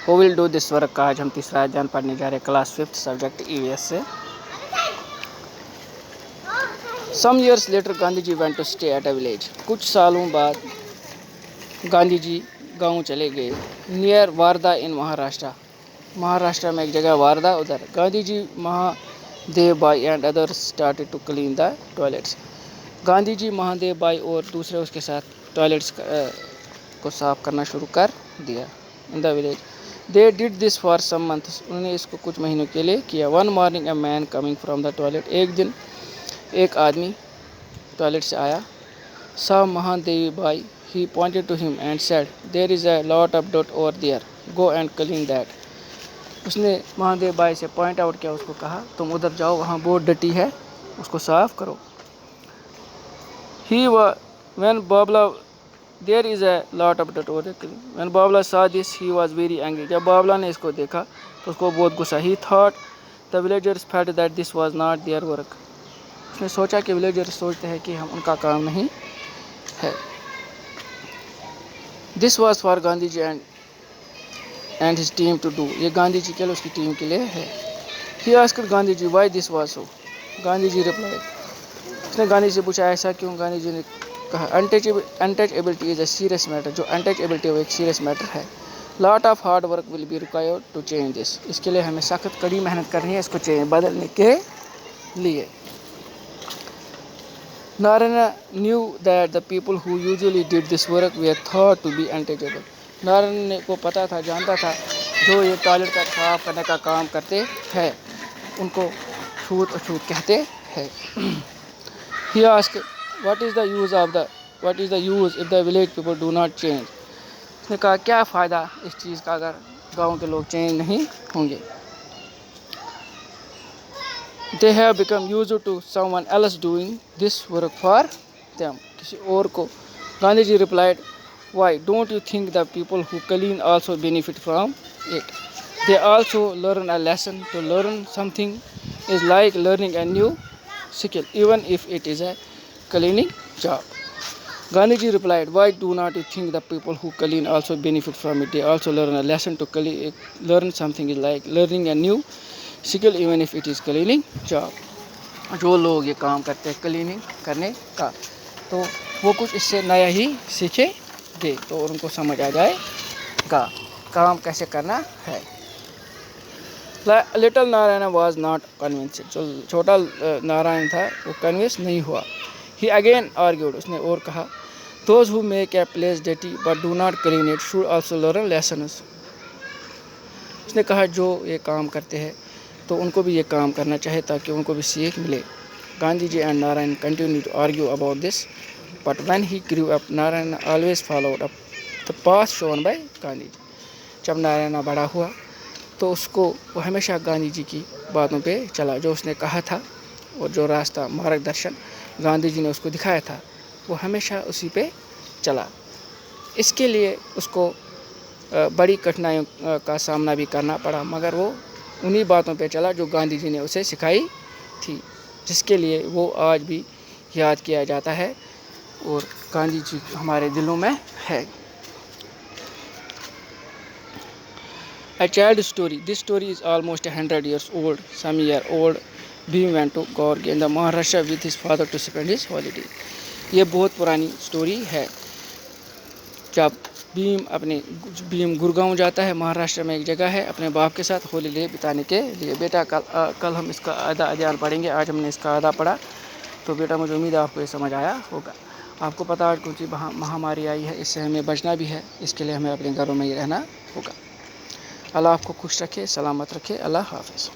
Who will do this work کا آج ہم تیسرا اجزان پڑھنے جا رہے ہیں کلاس 5 سبجیکٹ EVS سے. Some years later Gandhi ji went to stay at a village. کچھ سالوں بعد گاندھی جی گاؤں چلے گئے. Near واردھا in Maharashtra. مہاراشٹرا میں ایک جگہ واردھا ادھر. گاندھی جی مہادیو بھائی and others started to clean the toilets. Gandhi جی مہادیو بھائی اور دوسرے اس کے ساتھ ٹوائلٹس کو صاف کرنا شروع کر دیا. In the village. They did this for some months. انہوں نے اس کو کچھ مہینوں کے لیے کیا. One morning a man coming from the toilet. ایک دن ایک آدمی ٹوائلٹ سے آیا. Saw مہادیو بھائی. He pointed to him and said, there is a lot of dirt over there. Go and clean that. اس نے مہادیو بھائی سے پوائنٹ آؤٹ کیا, اس کو کہا تم ادھر جاؤ, وہاں بہت ڈٹی ہے, اس کو صاف کرو. When Babla, there is a lot of dirt over there. When Babla saw this, he was very angry. جب بابلا نے اس کو دیکھا تو اس کو بہت غصہ. He thought the villagers felt that this was not their work. اس نے سوچا کہ ولیجرز سوچتے ہیں کہ ہم ان کا کام نہیں ہے. This was for Gandhi G and his team to do. یہ گاندھی جی کے لیے, اس کی ٹیم کے لیے ہے. He asked Gandhi G why this was so. Gandhi G replied. اس نے گاندھی سے پوچھا ایسا کیوں. گاندھی جی نے کہا untouchability is a serious matter. جو untouchability وہ ایک سیریس میٹر ہے. Lot of hard work will be required to change this. اس کے لیے ہمیں سخت کڑی محنت کرنی ہے اس کو بدلنے کے لیے. Narayana knew that the people who usually did this work were thought to be untouchable. Narayan کو پتا تھا, جانتا تھا, جو یہ ٹوائلٹ کا صاف کرنے کا کام کرتے ہیں ان کو چھوت اچھوت کہتے ہیں. He asked, what is the use if the village people do not change. اس نے کہا کیا فائدہ اس چیز کا اگر گاؤں کے لوگ چینج نہیں ہوں گے. They have become used to someone else doing this work for them. کسی اور کو. گاندھی جی replied, why don't you think the people who clean also benefit from it. They also learn a lesson. To learn something is like learning a new skill even if it is a cleaning job. Gandhi ji replied, why do not you think the people who clean also benefit from it. They also learn a lesson. To learn something is like learning a new skill even if it is cleaning job. جو لوگ یہ کام کرتے ہیں cleaning کرنے کا تو وہ کچھ اس سے نیا ہی سیکھیں گے تو ان کو سمجھ آ جائے گا کام کیسے کرنا ہے. Little Narayana was not convinced. جو چھوٹا نارائن تھا وہ کنوینس نہیں ہوا. He again argued. اس نے اور کہا, those who make a place dirty but do not clean it should also learn lessons. اس نے کہا جو یہ کام کرتے ہیں تو ان کو بھی یہ کام کرنا چاہے تاکہ ان کو بھی سیکھ ملے. Gandhi ji and Narayan continued to argue about this, but when he grew up, Narayana always followed up the path shown by Gandhi ji. جب نارائنا بڑا ہوا تو اس کو وہ ہمیشہ گاندھی جی کی باتوں پہ چلا, جو اس نے کہا تھا اور جو راستہ مارگ درشن گاندھی جی نے اس کو دکھایا تھا وہ ہمیشہ اسی پہ چلا. اس کے لیے اس کو بڑی کٹھنائیوں کا سامنا بھی کرنا پڑا مگر وہ انہی باتوں پہ چلا جو گاندھی جی نے اسے سکھائی تھی, جس کے لیے وہ آج بھی یاد کیا جاتا ہے اور گاندھی جی ہمارے دلوں میں ہے. A child story. This story is almost 100 years old. Some year old Bhim went to Gorge in the Maharashtra with his father to spend his holiday. یہ بہت پرانی سٹوری ہے. جب بھیم گڑگاؤں جاتا ہے, مہاراشٹر میں ایک جگہ ہے, اپنے باپ کے ساتھ ہولیڈے بتانے کے لیے. بیٹا کل ہم اس کا آدھا ادھیان پڑھیں گے, آج ہم نے اس کا آدھا پڑھا تو بیٹا مجھے امید ہے آپ کو یہ سمجھ آیا ہوگا. آپ کو پتہ ہے کون سی مہاماری آئی ہے, اس سے ہمیں بچنا بھی ہے, اس کے لیے ہمیں اپنے گھروں میں ہی رہنا ہوگا. اللہ آپ کو خوش رکھے, سلامت رکھے. اللہ حافظ.